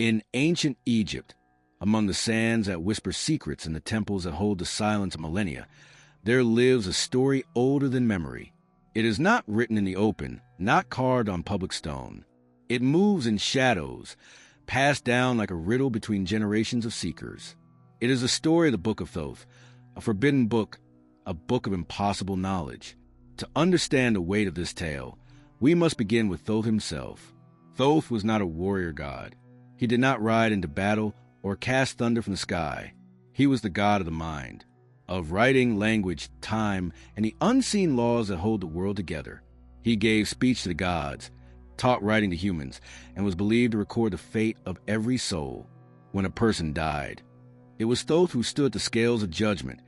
In ancient Egypt, among the sands that whisper secrets and the temples that hold the silence of millennia, there lives a story older than memory. It is not written in the open, not carved on public stone. It moves in shadows, passed down like a riddle between generations of seekers. It is the story of the Book of Thoth, a forbidden book, a book of impossible knowledge. To understand the weight of this tale, we must begin with Thoth himself. Thoth was not a warrior god. He did not ride into battle or cast thunder from the sky. He was the god of the mind, of writing, language, time, and the unseen laws that hold the world together. He gave speech to the gods, taught writing to humans, and was believed to record the fate of every soul when a person died. It was Thoth who stood the scales of judgment,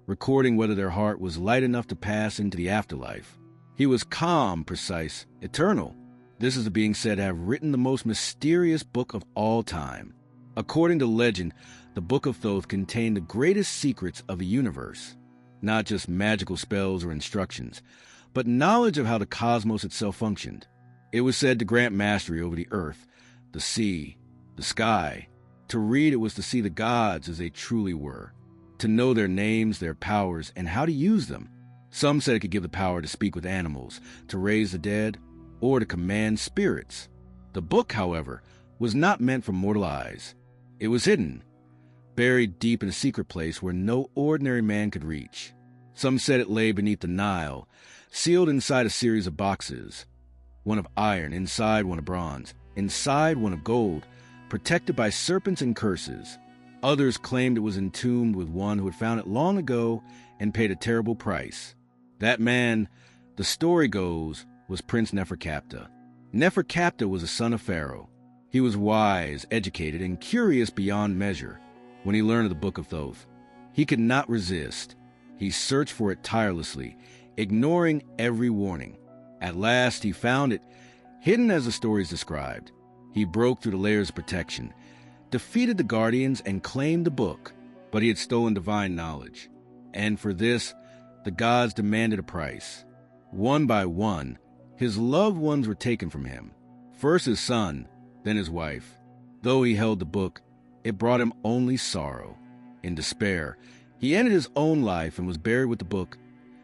recording whether their heart was light enough to pass into the afterlife. He was calm, precise, eternal. This is being said to have written the most mysterious book of all time. According to legend, the Book of Thoth contained the greatest secrets of the universe, not just magical spells or instructions, but knowledge of how the cosmos itself functioned. It was said to grant mastery over the earth, the sea, the sky. To read it was to see the gods as they truly were, to know their names, their powers, and how to use them. Some said it could give the power to speak with animals, to raise the dead, or to command spirits. The book, however, was not meant for mortal eyes. It was hidden, buried deep in a secret place where no ordinary man could reach. Some said it lay beneath the Nile, sealed inside a series of boxes, one of iron, inside one of bronze, inside one of gold, protected by serpents and curses. Others claimed it was entombed with one who had found it long ago and paid a terrible price. That man, the story goes, was Prince Neferkaptah. Neferkaptah was a son of Pharaoh. He was wise, educated, and curious beyond measure. When he learned of the Book of Thoth, he could not resist. He searched for it tirelessly, ignoring every warning. At last, he found it, hidden as the stories described. He broke through the layers of protection, defeated the guardians, and claimed the book. But he had stolen divine knowledge. And for this, the gods demanded a price. One by one, his loved ones were taken from him. First his son, then his wife. Though he held the book, it brought him only sorrow. In despair, he ended his own life and was buried with the book,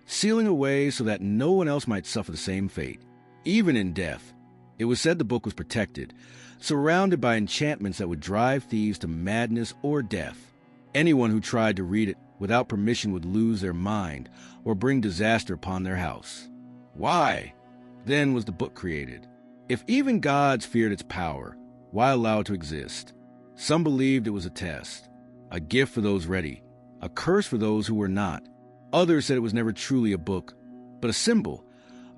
sealing away so that no one else might suffer the same fate. Even in death, it was said the book was protected, surrounded by enchantments that would drive thieves to madness or death. Anyone who tried to read it without permission would lose their mind or bring disaster upon their house. Why, then, was the book created? If even gods feared its power, why allow it to exist? Some believed it was a test, a gift for those ready, a curse for those who were not. Others said it was never truly a book, but a symbol,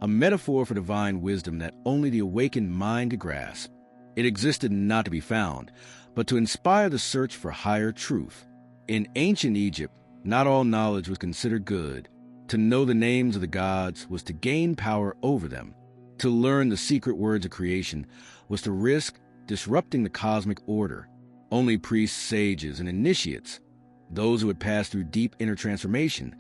a metaphor for divine wisdom that only the awakened mind could grasp. It existed not to be found, but to inspire the search for higher truth. In ancient Egypt, not all knowledge was considered good. To know the names of the gods was to gain power over them. To learn the secret words of creation was to risk disrupting the cosmic order. Only priests, sages, and initiates, those who had passed through deep inner transformation,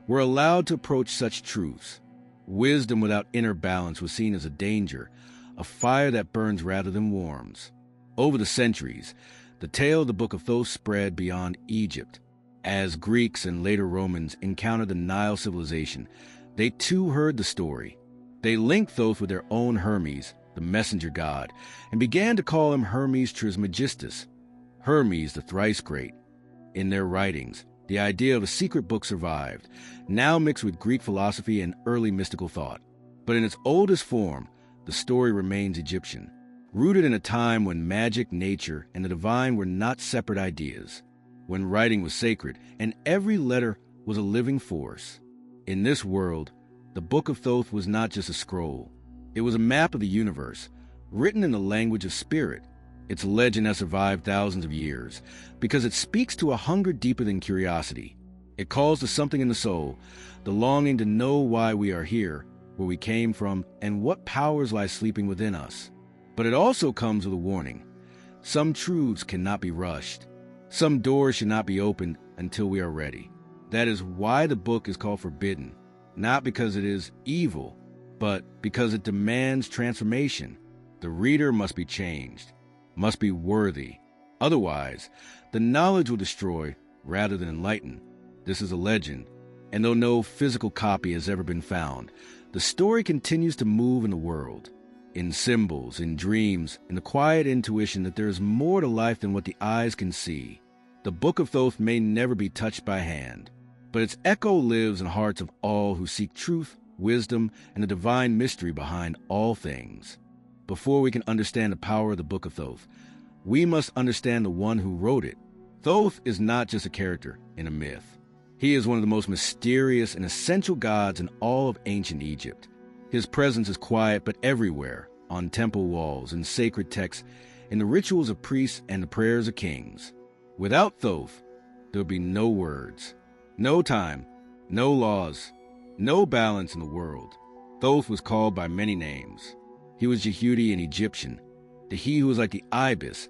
were allowed to approach such truths. Wisdom without inner balance was seen as a danger, a fire that burns rather than warms. Over the centuries, the tale of the Book of Thoth spread beyond Egypt. As Greeks and later Romans encountered the Nile civilization, they too heard the story. They linked Thoth with their own Hermes, the messenger god, and began to call him Hermes Trismegistus, Hermes the thrice great. In their writings, the idea of a secret book survived, now mixed with Greek philosophy and early mystical thought. But in its oldest form, the story remains Egyptian, rooted in a time when magic, nature, and the divine were not separate ideas, when writing was sacred and every letter was a living force. In this world, the Book of Thoth was not just a scroll. It was a map of the universe, written in the language of spirit. Its legend has survived thousands of years because it speaks to a hunger deeper than curiosity. It calls to something in the soul, the longing to know why we are here, where we came from, and what powers lie sleeping within us. But it also comes with a warning. Some truths cannot be rushed. Some doors should not be opened until we are ready. That is why the book is called forbidden, not because it is evil, but because it demands transformation. The reader must be changed. must be worthy. Otherwise, the knowledge will destroy rather than enlighten. This is a legend, and though no physical copy has ever been found, the story continues to move in the world, in symbols, in dreams, in the quiet intuition that there is more to life than what the eyes can see. The Book of Thoth may never be touched by hand, but its echo lives in the hearts of all who seek truth, wisdom, and the divine mystery behind all things. Before we can understand the power of the Book of Thoth, we must understand the one who wrote it. Thoth is not just a character in a myth. He is one of the most mysterious and essential gods in all of ancient Egypt. His presence is quiet but everywhere, on temple walls, in sacred texts, in the rituals of priests and the prayers of kings. Without Thoth, there would be no words, no time, no laws, no balance in the world. Thoth was called by many names. He was Yehudi in Egyptian, the he who was like the ibis,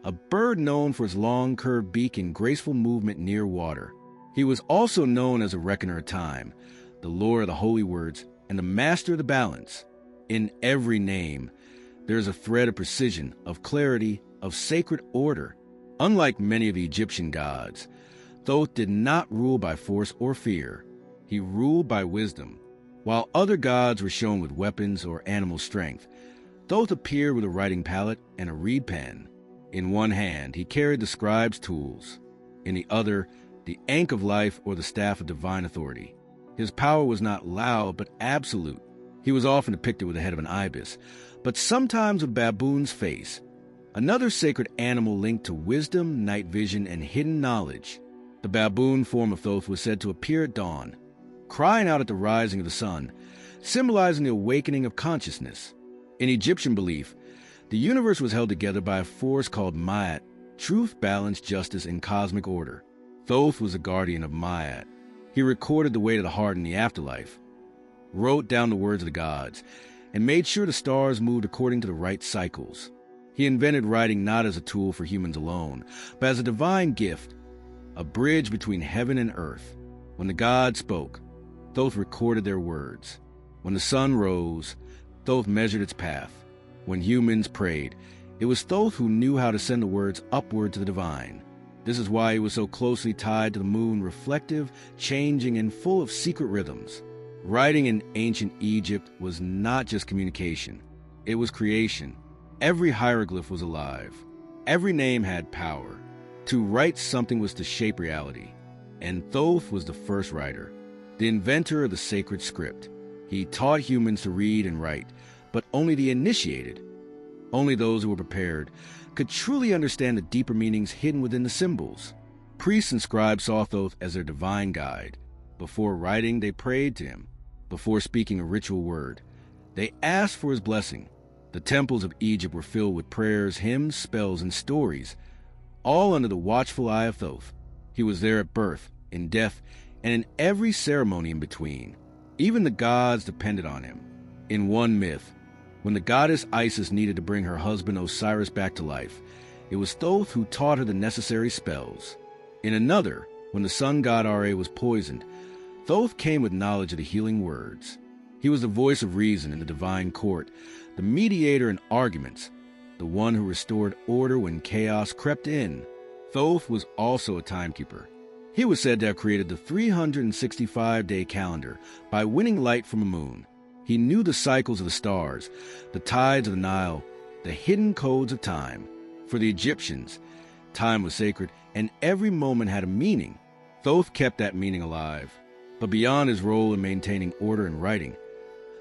a bird known for its long curved beak and graceful movement near water. He was also known as a reckoner of time, the lord of the holy words, and the master of the balance. In every name, there is a thread of precision, of clarity, of sacred order. Unlike many of the Egyptian gods, Thoth did not rule by force or fear. He ruled by wisdom. While other gods were shown with weapons or animal strength, Thoth appeared with a writing palette and a reed pen. In one hand, he carried the scribe's tools. In the other, the ankh of life or the staff of divine authority. His power was not loud but absolute. He was often depicted with the head of an ibis, but sometimes with a baboon's face, another sacred animal linked to wisdom, night vision, and hidden knowledge. The baboon form of Thoth was said to appear at dawn, crying out at the rising of the sun, symbolizing the awakening of consciousness. In Egyptian belief, the universe was held together by a force called Ma'at, truth, balance, justice, and cosmic order. Thoth was a guardian of Ma'at. He recorded the way to the heart in the afterlife, wrote down the words of the gods, and made sure the stars moved according to the right cycles. He invented writing not as a tool for humans alone, but as a divine gift, a bridge between heaven and earth. When the gods spoke, Thoth recorded their words. When the sun rose, Thoth measured its path. When humans prayed, it was Thoth who knew how to send the words upward to the divine. This is why he was so closely tied to the moon, reflective, changing, and full of secret rhythms. Writing in ancient Egypt was not just communication. It was creation. Every hieroglyph was alive. Every name had power. To write something was to shape reality. And Thoth was the first writer, the inventor of the sacred script. He taught humans to read and write, but only the initiated, only those who were prepared, could truly understand the deeper meanings hidden within the symbols. Priests and scribes saw Thoth as their divine guide. Before writing, they prayed to him. Before speaking a ritual word, they asked for his blessing. The temples of Egypt were filled with prayers, hymns, spells, and stories, all under the watchful eye of Thoth. He was there at birth, in death, and in every ceremony in between. Even the gods depended on him. In one myth, when the goddess Isis needed to bring her husband Osiris back to life, it was Thoth who taught her the necessary spells. In another, when the sun god Ra was poisoned, Thoth came with knowledge of the healing words. He was the voice of reason in the divine court, the mediator in arguments, the one who restored order when chaos crept in. Thoth was also a timekeeper. He was said to have created the 365-day calendar by winning light from a moon. He knew the cycles of the stars, the tides of the Nile, the hidden codes of time. For the Egyptians, time was sacred, and every moment had a meaning. Thoth kept that meaning alive. But beyond his role in maintaining order in writing,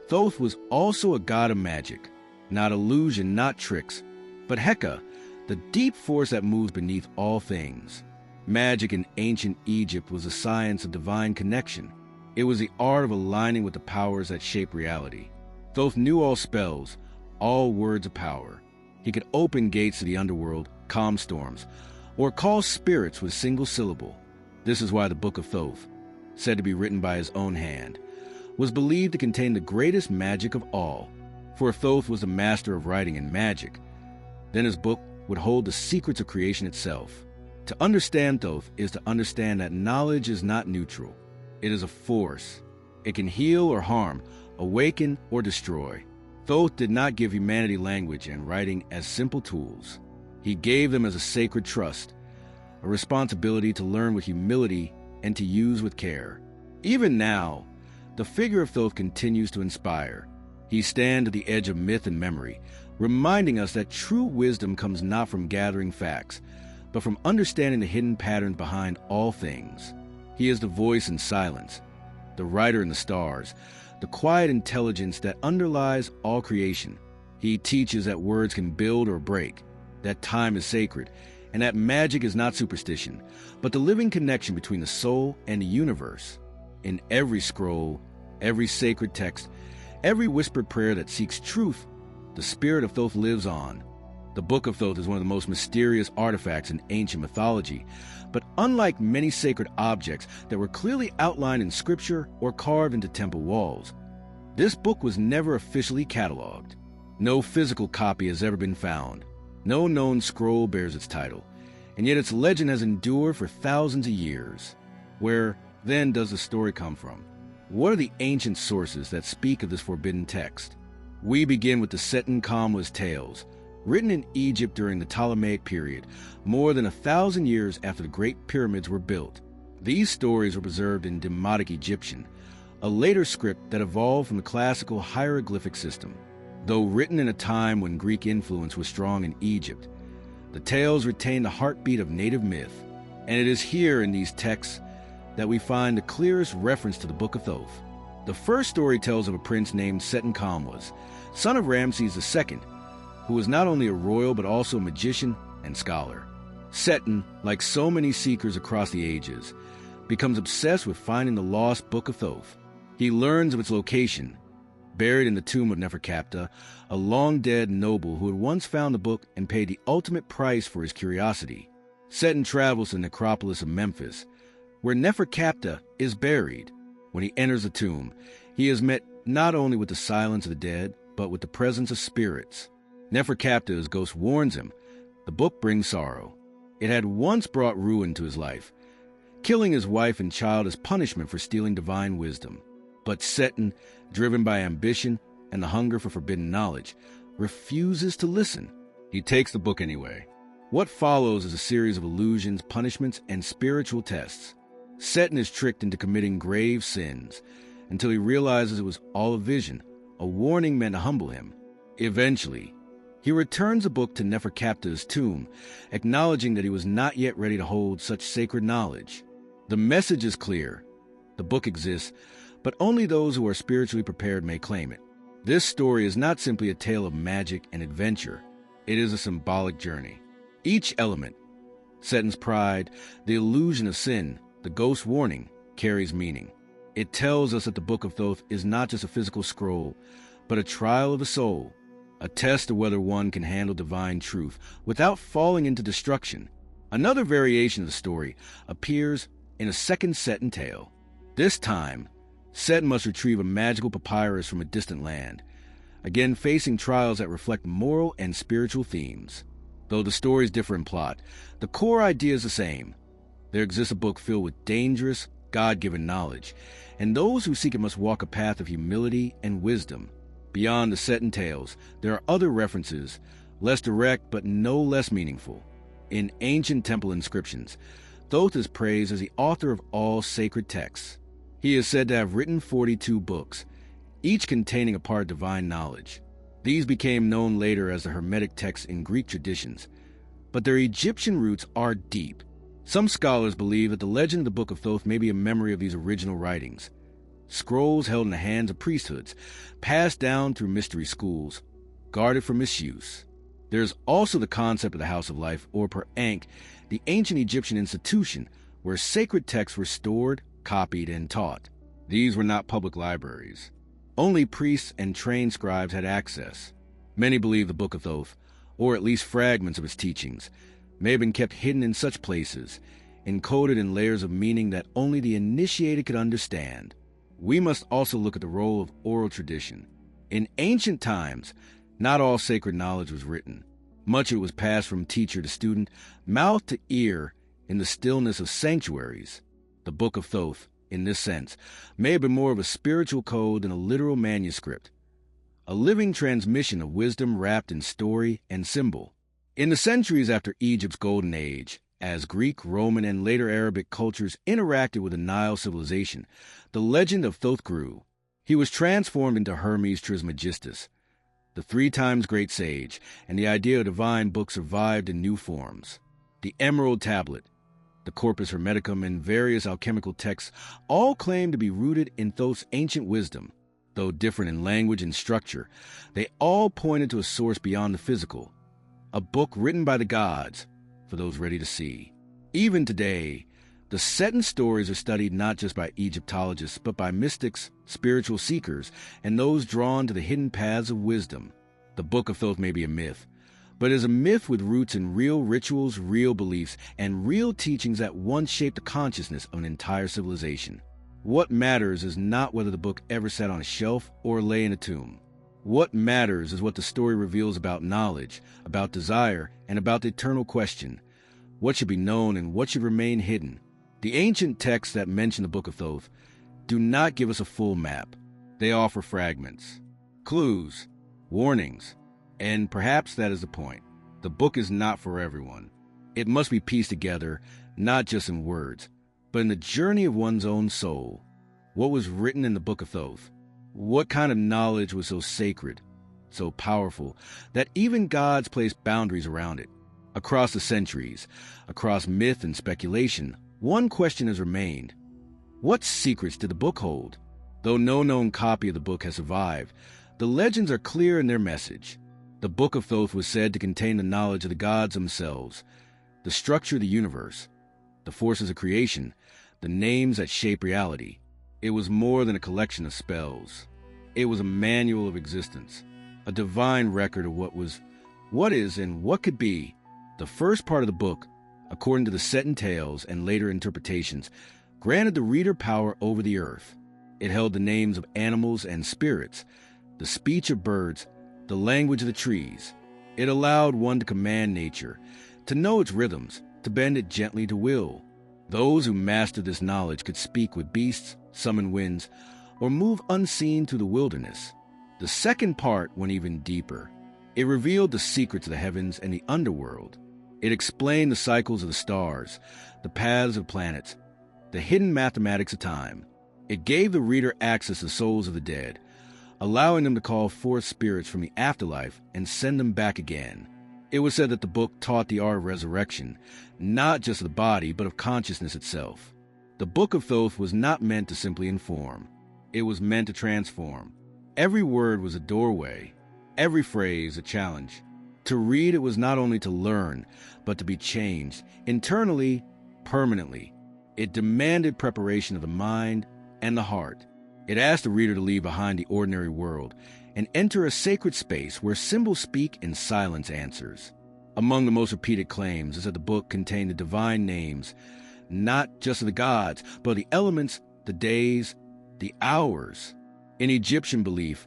Thoth was also a god of magic. Not illusion, not tricks, but Heka, the deep force that moves beneath all things. Magic in ancient Egypt was a science of divine connection. It was the art of aligning with the powers that shape reality. Thoth knew all spells, all words of power. He could open gates to the underworld, calm storms, or call spirits with a single syllable. This is why the Book of Thoth, said to be written by his own hand, was believed to contain the greatest magic of all. For if Thoth was the master of writing and magic, then his book would hold the secrets of creation itself. To understand Thoth is to understand that knowledge is not neutral. It is a force. It can heal or harm, awaken or destroy. Thoth did not give humanity language and writing as simple tools. He gave them as a sacred trust, a responsibility to learn with humility and to use with care. Even now, the figure of Thoth continues to inspire. He stands at the edge of myth and memory, reminding us that true wisdom comes not from gathering facts, but from understanding the hidden patterns behind all things. He is the voice in silence, the writer in the stars, the quiet intelligence that underlies all creation. He teaches that words can build or break, that time is sacred, and that magic is not superstition, but the living connection between the soul and the universe. In every scroll, every sacred text, every whispered prayer that seeks truth, the spirit of Thoth lives on. The Book of Thoth is one of the most mysterious artifacts in ancient mythology, but unlike many sacred objects that were clearly outlined in scripture or carved into temple walls, this book was never officially cataloged. No physical copy has ever been found. No known scroll bears its title, and yet its legend has endured for thousands of years. Where, then, does the story come from? What are the ancient sources that speak of this forbidden text? We begin with the Seton Kamwa's tales, written in Egypt during the Ptolemaic period, more than 1,000 years after the Great Pyramids were built. These stories were preserved in Demotic Egyptian, a later script that evolved from the classical hieroglyphic system. Though written in a time when Greek influence was strong in Egypt, the tales retain the heartbeat of native myth, and it is here in these texts that we find the clearest reference to the Book of Thoth. The first story tells of a prince named Seton Kamwas, son of Ramses II, who was not only a royal but also a magician and scholar. Seton, like so many seekers across the ages, becomes obsessed with finding the lost Book of Thoth. He learns of its location, buried in the tomb of Neferkapta, a long-dead noble who had once found the book and paid the ultimate price for his curiosity. Seton travels to the necropolis of Memphis, where Neferkapta is buried. When he enters the tomb, he is met not only with the silence of the dead, but with the presence of spirits. Neferkapta's ghost warns him, the book brings sorrow. It had once brought ruin to his life, killing his wife and child as punishment for stealing divine wisdom. But Seton, driven by ambition and the hunger for forbidden knowledge, refuses to listen. He takes the book anyway. What follows is a series of illusions, punishments, and spiritual tests. Seton is tricked into committing grave sins until he realizes it was all a vision, a warning meant to humble him. Eventually, he returns the book to Neferkapta's tomb, acknowledging that he was not yet ready to hold such sacred knowledge. The message is clear. The book exists, but only those who are spiritually prepared may claim it. This story is not simply a tale of magic and adventure. It is a symbolic journey. Each element, Seton's pride, the illusion of sin, the ghost warning, carries meaning. It tells us that the Book of Thoth is not just a physical scroll, but a trial of the soul, a test of whether one can handle divine truth without falling into destruction. Another variation of the story appears in a second Seton tale. This time, Seton must retrieve a magical papyrus from a distant land, again facing trials that reflect moral and spiritual themes. Though the stories differ in plot, the core idea is the same. There exists a book filled with dangerous, God-given knowledge, and those who seek it must walk a path of humility and wisdom. Beyond the Seton tales, there are other references, less direct but no less meaningful. In ancient temple inscriptions, Thoth is praised as the author of all sacred texts. He is said to have written 42 books, each containing a part of divine knowledge. These became known later as the Hermetic texts in Greek traditions, but their Egyptian roots are deep. Some scholars believe that the legend of the Book of Thoth may be a memory of these original writings, scrolls held in the hands of priesthoods, passed down through mystery schools, guarded from misuse. There is also the concept of the House of Life, or per Ankh, the ancient Egyptian institution where sacred texts were stored, copied, and taught. These were not public libraries. Only priests and trained scribes had access. Many believe the Book of Thoth, or at least fragments of its teachings, may have been kept hidden in such places, encoded in layers of meaning that only the initiated could understand. We must also look at the role of oral tradition. In ancient times, not all sacred knowledge was written. Much of it was passed from teacher to student, mouth to ear, in the stillness of sanctuaries. The Book of Thoth, in this sense, may have been more of a spiritual code than a literal manuscript, a living transmission of wisdom wrapped in story and symbol. In the centuries after Egypt's golden age, as Greek, Roman, and later Arabic cultures interacted with the Nile civilization, the legend of Thoth grew. He was transformed into Hermes Trismegistus, the 3 times great sage, and the idea of a divine book survived in new forms. The Emerald Tablet, the Corpus Hermeticum, and various alchemical texts all claim to be rooted in Thoth's ancient wisdom. Though different in language and structure, they all pointed to a source beyond the physical, a book written by the gods for those ready to see. Even today, the Seton stories are studied not just by Egyptologists, but by mystics, spiritual seekers, and those drawn to the hidden paths of wisdom. The Book of Thoth may be a myth, but is a myth with roots in real rituals, real beliefs, and real teachings that once shaped the consciousness of an entire civilization. What matters is not whether the book ever sat on a shelf or lay in a tomb. What matters is what the story reveals about knowledge, about desire, and about the eternal question: what should be known and what should remain hidden? The ancient texts that mention the Book of Thoth do not give us a full map. They offer fragments, clues, warnings, and perhaps that is the point. The book is not for everyone. It must be pieced together, not just in words, but in the journey of one's own soul. What was written in the Book of Thoth? What kind of knowledge was so sacred, so powerful, that even gods placed boundaries around it? Across the centuries, across myth and speculation, one question has remained: what secrets did the book hold? Though no known copy of the book has survived, the legends are clear in their message. The Book of Thoth was said to contain the knowledge of the gods themselves, the structure of the universe, the forces of creation, the names that shape reality. It was more than a collection of spells. It was a manual of existence, a divine record of what is, and what could be. The first part of the book, according to the Seton tales and later interpretations, granted the reader power over the earth. It held the names of animals and spirits, the speech of birds, the language of the trees. It allowed one to command nature, to know its rhythms, to bend it gently to will. Those who mastered this knowledge could speak with beasts, summon winds, or move unseen through the wilderness. The second part went even deeper. It revealed the secrets of the heavens and the underworld. It explained the cycles of the stars, the paths of planets, the hidden mathematics of time. It gave the reader access to the souls of the dead, allowing them to call forth spirits from the afterlife and send them back again. It was said that the book taught the art of resurrection, not just of the body, but of consciousness itself. The Book of Thoth was not meant to simply inform. It was meant to transform. Every word was a doorway, every phrase a challenge. To read it was not only to learn, but to be changed, internally, permanently. It demanded preparation of the mind and the heart. It asked the reader to leave behind the ordinary world and enter a sacred space where symbols speak and silence answers. Among the most repeated claims is that the book contained the divine names, not just of the gods, but the elements, the days, the hours. In Egyptian belief,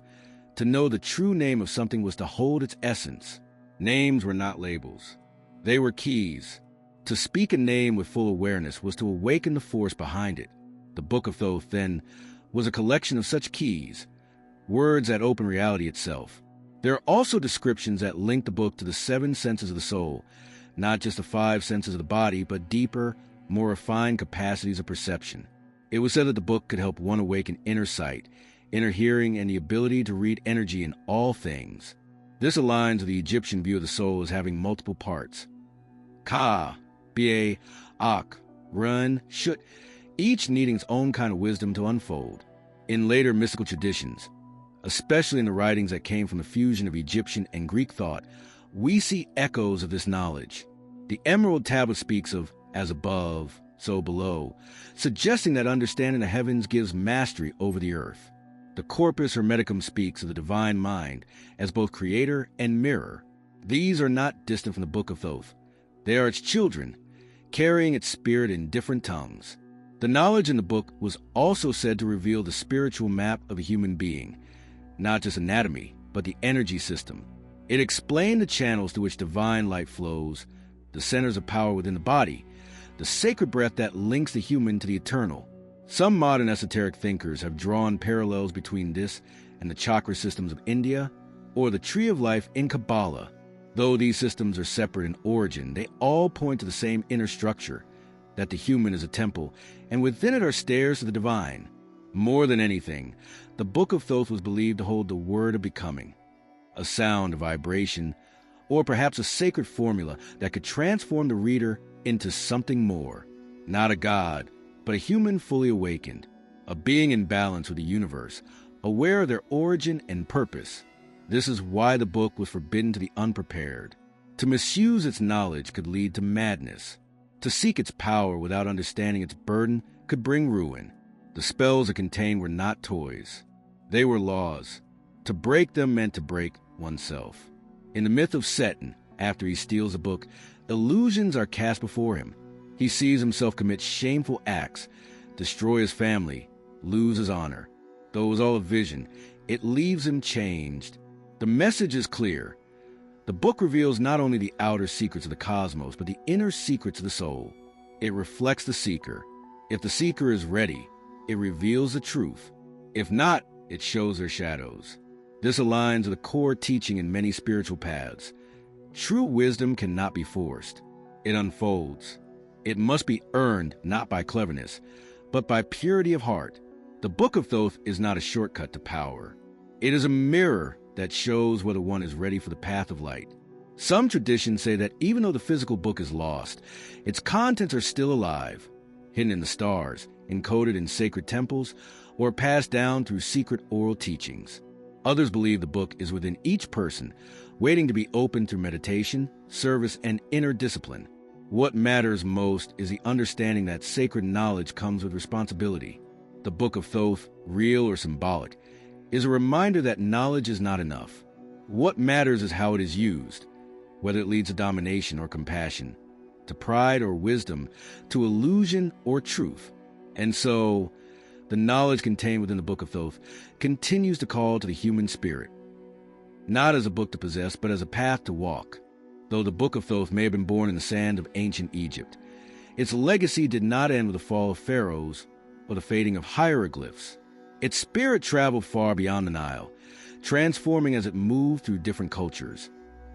to know the true name of something was to hold its essence. Names were not labels. They were keys. To speak a name with full awareness was to awaken the force behind it. The Book of Thoth, then, was a collection of such keys, words that open reality itself. There are also descriptions that link the book to the 7 senses of the soul, not just the 5 senses of the body, but deeper, more refined capacities of perception. It was said that the book could help one awaken inner sight, inner hearing, and the ability to read energy in all things. This aligns with the Egyptian view of the soul as having multiple parts. Ka, Ba, Ak, Run, Shut, each needing its own kind of wisdom to unfold. In later mystical traditions, especially in the writings that came from the fusion of Egyptian and Greek thought, we see echoes of this knowledge. The Emerald Tablet speaks of as above, so below, suggesting that understanding the heavens gives mastery over the earth. The Corpus Hermeticum speaks of the divine mind as both creator and mirror. These are not distant from the Book of Thoth. They are its children, carrying its spirit in different tongues. The knowledge in the book was also said to reveal the spiritual map of a human being, not just anatomy, but the energy system. It explained the channels through which divine light flows, the centers of power within the body, the sacred breath that links the human to the eternal. Some modern esoteric thinkers have drawn parallels between this and the chakra systems of India or the Tree of Life in Kabbalah. Though these systems are separate in origin, they all point to the same inner structure, that the human is a temple, and within it are stairs to the divine. More than anything, the Book of Thoth was believed to hold the word of becoming, a sound, a vibration, or perhaps a sacred formula that could transform the reader into something more. Not a god, but a human fully awakened, a being in balance with the universe, aware of their origin and purpose. This is why the book was forbidden to the unprepared. To misuse its knowledge could lead to madness. To seek its power without understanding its burden could bring ruin. The spells it contained were not toys. They were laws. To break them meant to break oneself. In the myth of Seton, after he steals a book, illusions are cast before him. He sees himself commit shameful acts, destroy his family, lose his honor. Though it was all a vision, it leaves him changed. The message is clear. The book reveals not only the outer secrets of the cosmos, but the inner secrets of the soul. It reflects the seeker. If the seeker is ready, it reveals the truth. If not, it shows their shadows. This aligns with the core teaching in many spiritual paths. True wisdom cannot be forced. It unfolds. It must be earned not by cleverness, but by purity of heart. The Book of Thoth is not a shortcut to power. It is a mirror that shows whether one is ready for the path of light. Some traditions say that even though the physical book is lost, its contents are still alive, hidden in the stars, encoded in sacred temples, or passed down through secret oral teachings. Others believe the book is within each person, waiting to be opened through meditation, service, and inner discipline. What matters most is the understanding that sacred knowledge comes with responsibility. The Book of Thoth, real or symbolic, is a reminder that knowledge is not enough. What matters is how it is used, whether it leads to domination or compassion, to pride or wisdom, to illusion or truth. And so, the knowledge contained within the Book of Thoth continues to call to the human spirit, not as a book to possess, but as a path to walk. Though the Book of Thoth may have been born in the sand of ancient Egypt, its legacy did not end with the fall of pharaohs or the fading of hieroglyphs. Its spirit traveled far beyond the Nile, transforming as it moved through different cultures,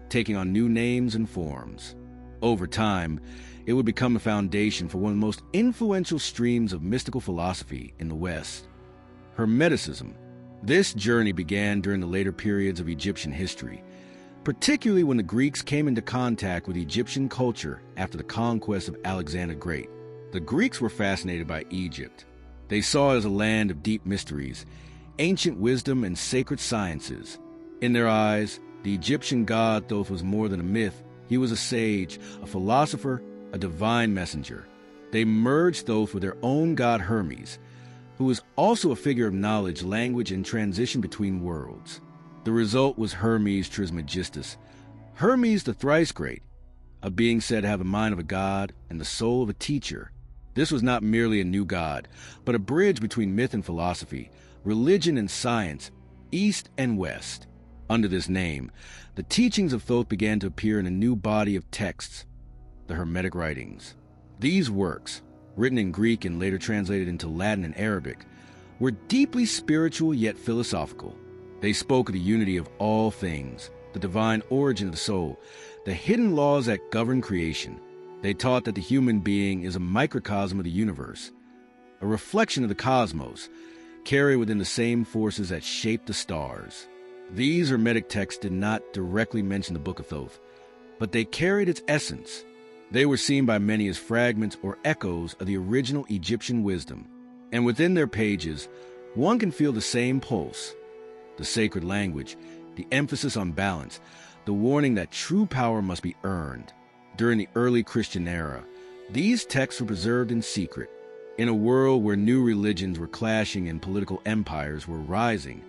taking on new names and forms. Over time, it would become a foundation for one of the most influential streams of mystical philosophy in the West, Hermeticism. This journey began during the later periods of Egyptian history, particularly when the Greeks came into contact with Egyptian culture after the conquest of Alexander the Great. The Greeks were fascinated by Egypt. They saw it as a land of deep mysteries, ancient wisdom, and sacred sciences. In their eyes, the Egyptian god Thoth was more than a myth. He was a sage, a philosopher, a divine messenger. They merged Thoth with their own god Hermes, who was also a figure of knowledge, language, and transition between worlds. The result was Hermes Trismegistus, Hermes the thrice great, a being said to have the mind of a god and the soul of a teacher. This was not merely a new god, but a bridge between myth and philosophy, religion and science, east and west. Under this name, the teachings of Thoth began to appear in a new body of texts, the Hermetic writings. These works, written in Greek and later translated into Latin and Arabic, were deeply spiritual yet philosophical. They spoke of the unity of all things, the divine origin of the soul, the hidden laws that govern creation. They taught that the human being is a microcosm of the universe, a reflection of the cosmos, carried within the same forces that shape the stars. These Hermetic texts did not directly mention the Book of Thoth, but they carried its essence. They were seen by many as fragments or echoes of the original Egyptian wisdom, and within their pages, one can feel the same pulse, the sacred language, the emphasis on balance, the warning that true power must be earned. During the early Christian era, these texts were preserved in secret. In a world where new religions were clashing and political empires were rising,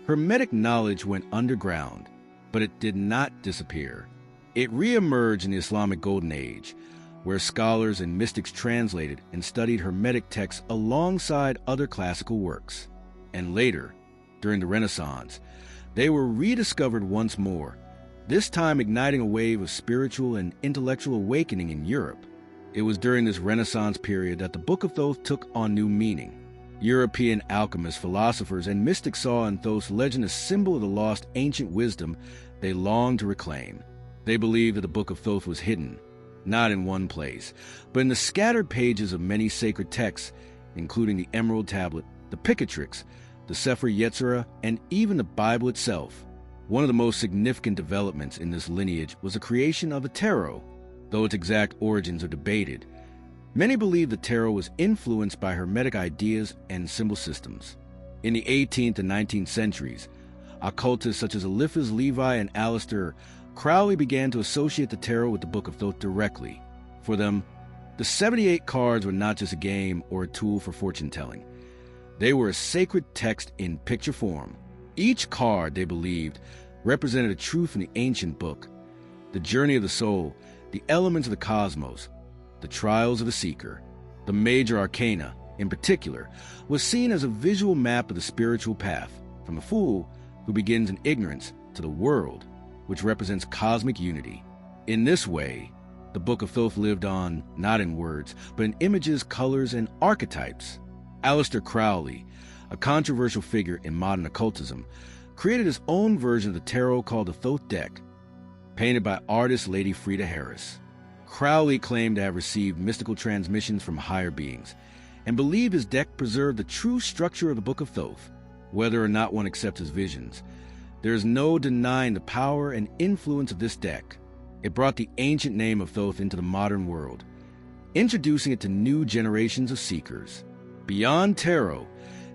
Hermetic knowledge went underground, but it did not disappear. It reemerged in the Islamic Golden Age, where scholars and mystics translated and studied Hermetic texts alongside other classical works. And later, during the Renaissance, they were rediscovered once more, this time igniting a wave of spiritual and intellectual awakening in Europe. It was during this Renaissance period that the Book of Thoth took on new meaning. European alchemists, philosophers, and mystics saw in Thoth's legend a symbol of the lost ancient wisdom they longed to reclaim. They believed that the Book of Thoth was hidden, not in one place, but in the scattered pages of many sacred texts, including the Emerald Tablet, the Picatrix, the Sefer Yetzirah, and even the Bible itself. One of the most significant developments in this lineage was the creation of the tarot, though its exact origins are debated. Many believe the tarot was influenced by Hermetic ideas and symbol systems. In the 18th and 19th centuries, occultists such as Eliphas Levi and Aleister Crowley began to associate the tarot with the Book of Thoth directly. For them, the 78 cards were not just a game or a tool for fortune-telling. They were a sacred text in picture form. Each card, they believed, represented a truth from the ancient book, the journey of the soul, the elements of the cosmos, the trials of the seeker. The major arcana, in particular, was seen as a visual map of the spiritual path, from the fool, who begins in ignorance, to the world, which represents cosmic unity. In this way, the Book of Thoth lived on, not in words, but in images, colors, and archetypes. Aleister Crowley, a controversial figure in modern occultism, created his own version of the tarot called the Thoth deck, painted by artist Lady Frida Harris. Crowley claimed to have received mystical transmissions from higher beings, and believed his deck preserved the true structure of the Book of Thoth, whether or not one accepts his visions. There is no denying the power and influence of this deck. It brought the ancient name of Thoth into the modern world, introducing it to new generations of seekers. Beyond tarot,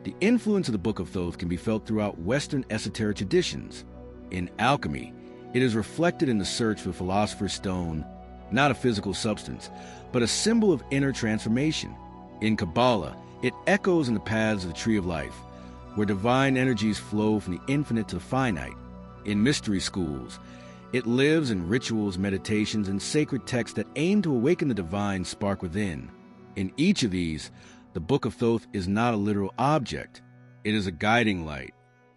the influence of the Book of Thoth can be felt throughout Western esoteric traditions. In alchemy, it is reflected in the search for the philosopher's stone, not a physical substance, but a symbol of inner transformation. In Kabbalah, it echoes in the paths of the Tree of Life, where divine energies flow from the infinite to the finite. In mystery schools, it lives in rituals, meditations, and sacred texts that aim to awaken the divine spark within. In each of these, the Book of Thoth is not a literal object. It is a guiding light,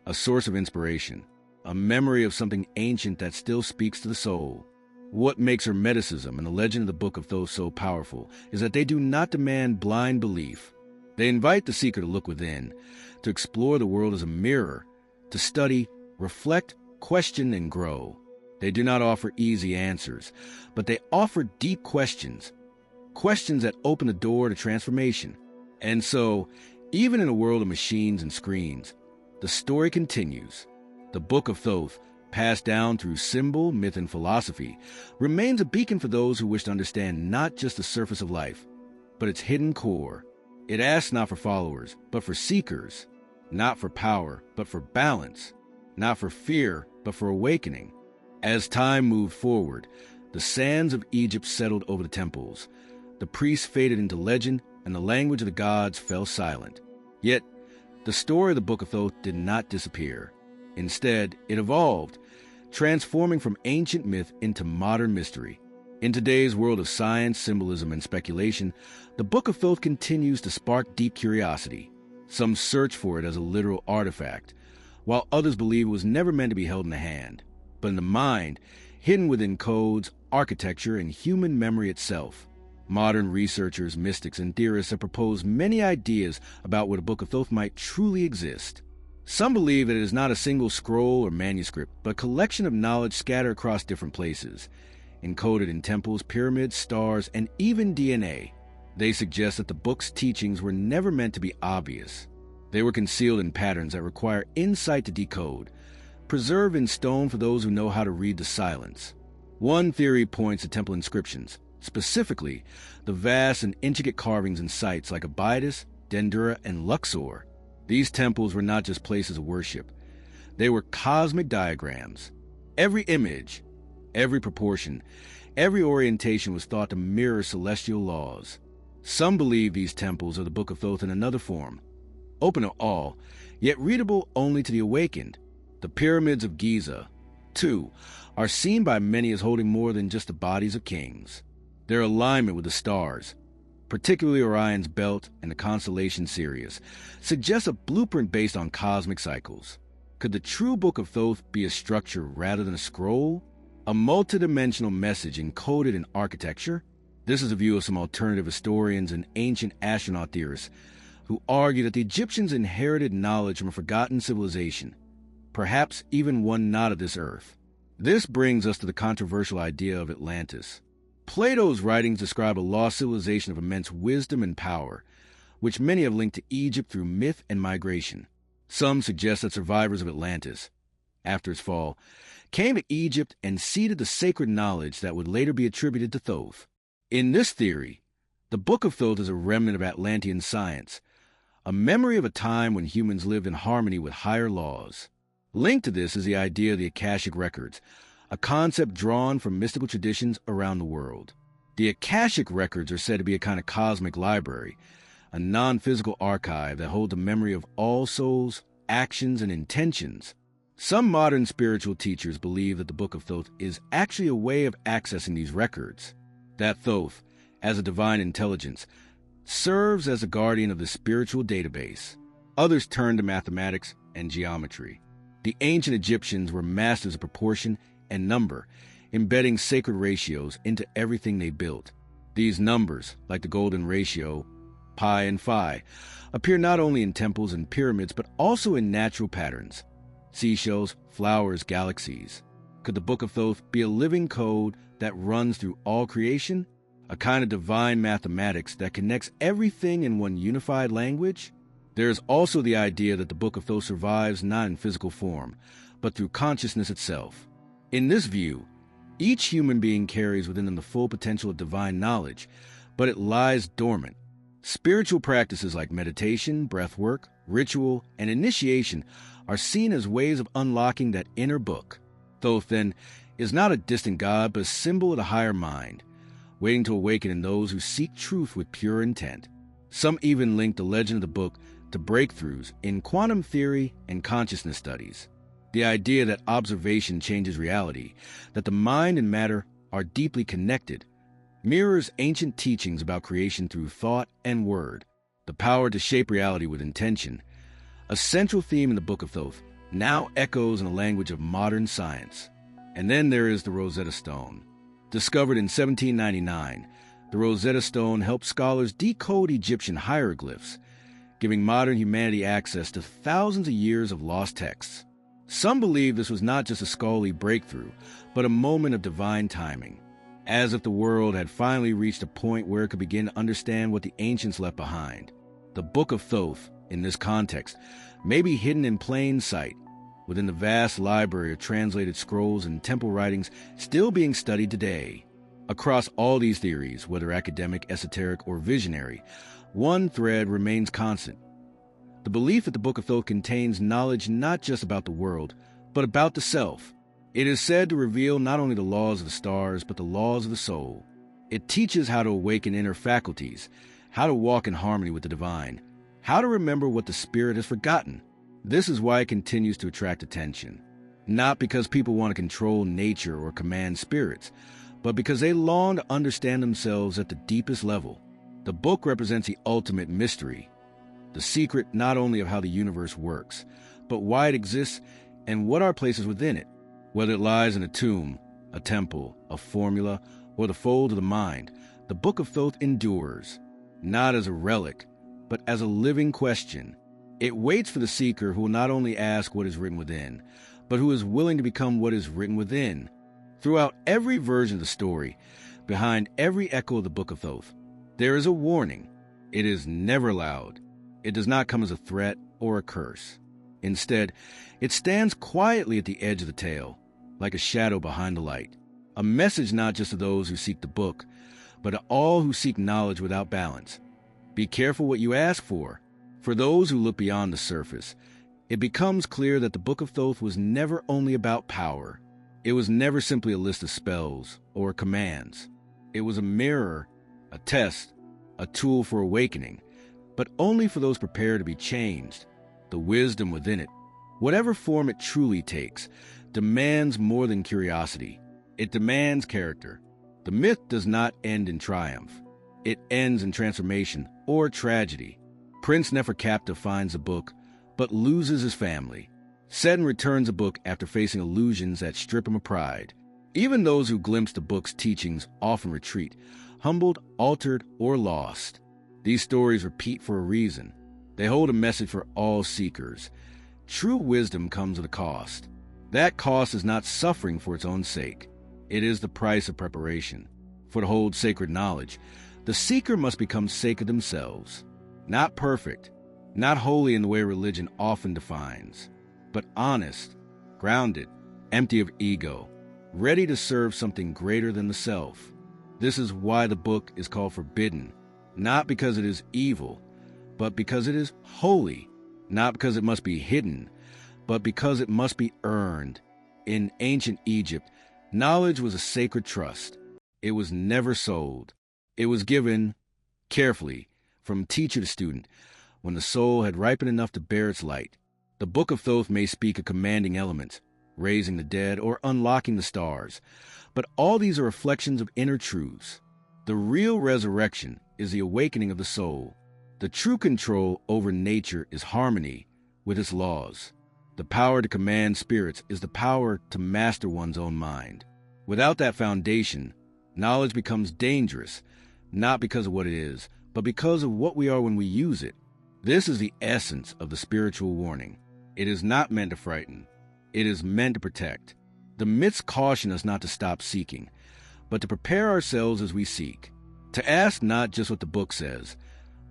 a source of inspiration, a memory of something ancient that still speaks to the soul. What makes Hermeticism and the legend of the Book of Thoth so powerful is that they do not demand blind belief. They invite the seeker to look within, to explore the world as a mirror, to study, reflect, question, and grow. They do not offer easy answers, but they offer deep questions, questions that open the door to transformation. And so, even in a world of machines and screens, the story continues. The Book of Thoth, passed down through symbol, myth, and philosophy, remains a beacon for those who wish to understand not just the surface of life, but its hidden core. It asks not for followers, but for seekers, not for power, but for balance, not for fear, but for awakening. As time moved forward, the sands of Egypt settled over the temples. The priests faded into legend, and the language of the gods fell silent. Yet, the story of the Book of Thoth did not disappear. Instead, it evolved, transforming from ancient myth into modern mystery. In today's world of science, symbolism, and speculation, the Book of Thoth continues to spark deep curiosity. Some search for it as a literal artifact, while others believe it was never meant to be held in the hand, but in the mind, hidden within codes, architecture, and human memory itself. Modern researchers, mystics, and theorists have proposed many ideas about where the Book of Thoth might truly exist. Some believe that it is not a single scroll or manuscript, but a collection of knowledge scattered across different places, encoded in temples, pyramids, stars, and even DNA. They suggest that the book's teachings were never meant to be obvious. They were concealed in patterns that require insight to decode, preserved in stone for those who know how to read the silence. One theory points to temple inscriptions, specifically the vast and intricate carvings in sites like Abydos, Dendera, and Luxor. These temples were not just places of worship. They were cosmic diagrams. Every image, every proportion, every orientation was thought to mirror celestial laws. Some believe these temples are the Book of Thoth in another form, open to all, yet readable only to the awakened. The pyramids of Giza, too, are seen by many as holding more than just the bodies of kings. Their alignment with the stars, particularly Orion's belt and the constellation Sirius, suggests a blueprint based on cosmic cycles. Could the true Book of Thoth be a structure rather than a scroll? A multidimensional message encoded in architecture? This is the view of some alternative historians and ancient astronaut theorists who argue that the Egyptians inherited knowledge from a forgotten civilization, perhaps even one not of this earth. This brings us to the controversial idea of Atlantis. Plato's writings describe a lost civilization of immense wisdom and power, which many have linked to Egypt through myth and migration. Some suggest that survivors of Atlantis, after its fall, came to Egypt and seeded the sacred knowledge that would later be attributed to Thoth. In this theory, the Book of Thoth is a remnant of Atlantean science, a memory of a time when humans lived in harmony with higher laws. Linked to this is the idea of the Akashic Records, a concept drawn from mystical traditions around the world. The Akashic Records are said to be a kind of cosmic library, a non-physical archive that holds the memory of all souls, actions, and intentions. Some modern spiritual teachers believe that the Book of Thoth is actually a way of accessing these records, that Thoth, as a divine intelligence, serves as a guardian of the spiritual database. Others turn to mathematics and geometry. The ancient Egyptians were masters of proportion and number, embedding sacred ratios into everything they built. These numbers, like the golden ratio, pi and phi, appear not only in temples and pyramids, but also in natural patterns: seashells, flowers, galaxies. Could the Book of Thoth be a living code that runs through all creation? A kind of divine mathematics that connects everything in one unified language? There is also the idea that the Book of Thoth survives not in physical form, but through consciousness itself. In this view, each human being carries within them the full potential of divine knowledge, but it lies dormant. Spiritual practices like meditation, breathwork, ritual, and initiation are seen as ways of unlocking that inner book. Thoth, then, is not a distant god, but a symbol of the higher mind, waiting to awaken in those who seek truth with pure intent. Some even link the legend of the book to breakthroughs in quantum theory and consciousness studies. The idea that observation changes reality, that the mind and matter are deeply connected, mirrors ancient teachings about creation through thought and word, the power to shape reality with intention. A central theme in the Book of Thoth now echoes in the language of modern science. And then there is the Rosetta Stone. Discovered in 1799, the Rosetta Stone helped scholars decode Egyptian hieroglyphs, giving modern humanity access to thousands of years of lost texts. Some believe this was not just a scholarly breakthrough, but a moment of divine timing, as if the world had finally reached a point where it could begin to understand what the ancients left behind. The Book of Thoth, in this context, may be hidden in plain sight, within the vast library of translated scrolls and temple writings still being studied today. Across all these theories, whether academic, esoteric, or visionary, one thread remains constant: the belief that the Book of Thoth contains knowledge not just about the world, but about the self. It is said to reveal not only the laws of the stars, but the laws of the soul. It teaches how to awaken inner faculties, how to walk in harmony with the divine, how to remember what the spirit has forgotten. This is why it continues to attract attention. Not because people want to control nature or command spirits, but because they long to understand themselves at the deepest level. The book represents the ultimate mystery, the secret not only of how the universe works, but why it exists and what our place is within it. Whether it lies in a tomb, a temple, a formula, or the fold of the mind, the Book of Thoth endures, not as a relic, but as a living question. It waits for the seeker who will not only ask what is written within, but who is willing to become what is written within. Throughout every version of the story, behind every echo of the Book of Thoth, there is a warning. It is never loud. It does not come as a threat or a curse. Instead, it stands quietly at the edge of the tale, like a shadow behind the light. A message not just to those who seek the book, but to all who seek knowledge without balance. Be careful what you ask for. For those who look beyond the surface, it becomes clear that the Book of Thoth was never only about power. It was never simply a list of spells or commands. It was a mirror, a test, a tool for awakening, but only for those prepared to be changed. The wisdom within it, whatever form it truly takes, demands more than curiosity. It demands character. The myth does not end in triumph. It ends in transformation or tragedy. Prince Neferkaptah finds the book, but loses his family. Seton returns the book after facing illusions that strip him of pride. Even those who glimpse the book's teachings often retreat, humbled, altered, or lost. These stories repeat for a reason. They hold a message for all seekers. True wisdom comes at a cost. That cost is not suffering for its own sake. It is the price of preparation. For to hold sacred knowledge, the seeker must become sacred themselves. Not perfect, not holy in the way religion often defines, but honest, grounded, empty of ego, ready to serve something greater than the self. This is why the book is called forbidden, not because it is evil, but because it is holy, not because it must be hidden, but because it must be earned. In ancient Egypt, knowledge was a sacred trust. It was never sold. It was given carefully from teacher to student when the soul had ripened enough to bear its light. The Book of Thoth may speak of commanding elements, raising the dead, or unlocking the stars, but all these are reflections of inner truths. The real resurrection is the awakening of the soul. The true control over nature is harmony with its laws. The power to command spirits is the power to master one's own mind. Without that foundation, knowledge becomes dangerous, not because of what it is, but because of what we are when we use it. This is the essence of the spiritual warning. It is not meant to frighten. It is meant to protect. The myths caution us not to stop seeking, but to prepare ourselves as we seek, to ask not just what the book says,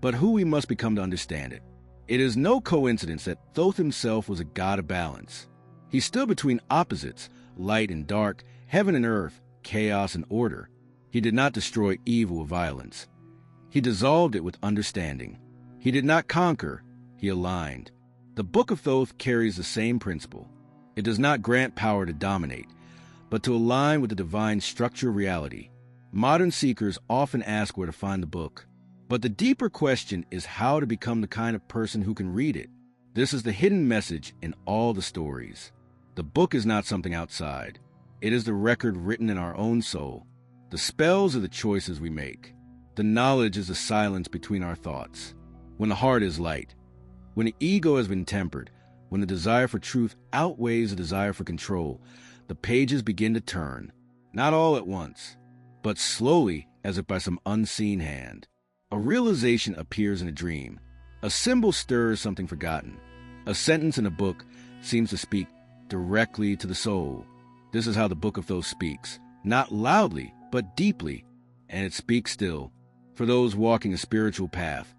but who we must become to understand it. It is no coincidence that Thoth himself was a god of balance. He stood between opposites, light and dark, heaven and earth, chaos and order. He did not destroy evil with violence. He dissolved it with understanding. He did not conquer, he aligned. The Book of Thoth carries the same principle. It does not grant power to dominate, but to align with the divine structure of reality. Modern seekers often ask where to find the book, but the deeper question is how to become the kind of person who can read it. This is the hidden message in all the stories. The book is not something outside. It is the record written in our own soul. The spells are the choices we make. The knowledge is the silence between our thoughts. When the heart is light, when the ego has been tempered, when the desire for truth outweighs the desire for control, the pages begin to turn, not all at once, but slowly as if by some unseen hand. A realization appears in a dream. A symbol stirs something forgotten. A sentence in a book seems to speak directly to the soul. This is how the Book of Thoth speaks, not loudly, but deeply, and it speaks still. For those walking a spiritual path,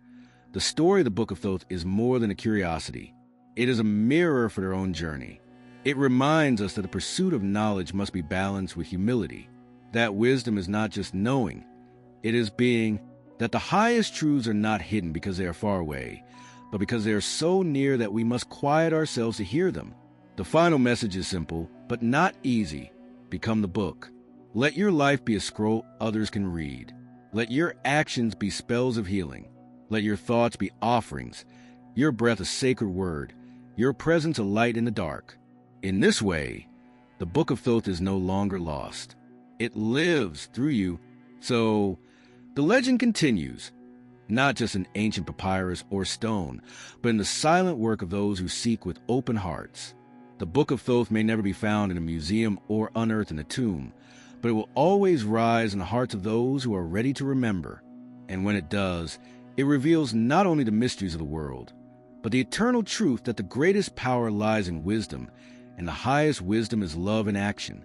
the story of the Book of Thoth is more than a curiosity. It is a mirror for their own journey. It reminds us that the pursuit of knowledge must be balanced with humility, that wisdom is not just knowing, it is being, that the highest truths are not hidden because they are far away, but because they are so near that we must quiet ourselves to hear them. The final message is simple, but not easy. Become the book. Let your life be a scroll others can read. Let your actions be spells of healing. Let your thoughts be offerings, your breath a sacred word, your presence a light in the dark. In this way, the Book of Thoth is no longer lost. It lives through you. So, the legend continues, not just in ancient papyrus or stone, but in the silent work of those who seek with open hearts. The Book of Thoth may never be found in a museum or unearthed in a tomb, but it will always rise in the hearts of those who are ready to remember. And when it does, it reveals not only the mysteries of the world, but the eternal truth that the greatest power lies in wisdom, and the highest wisdom is love in action.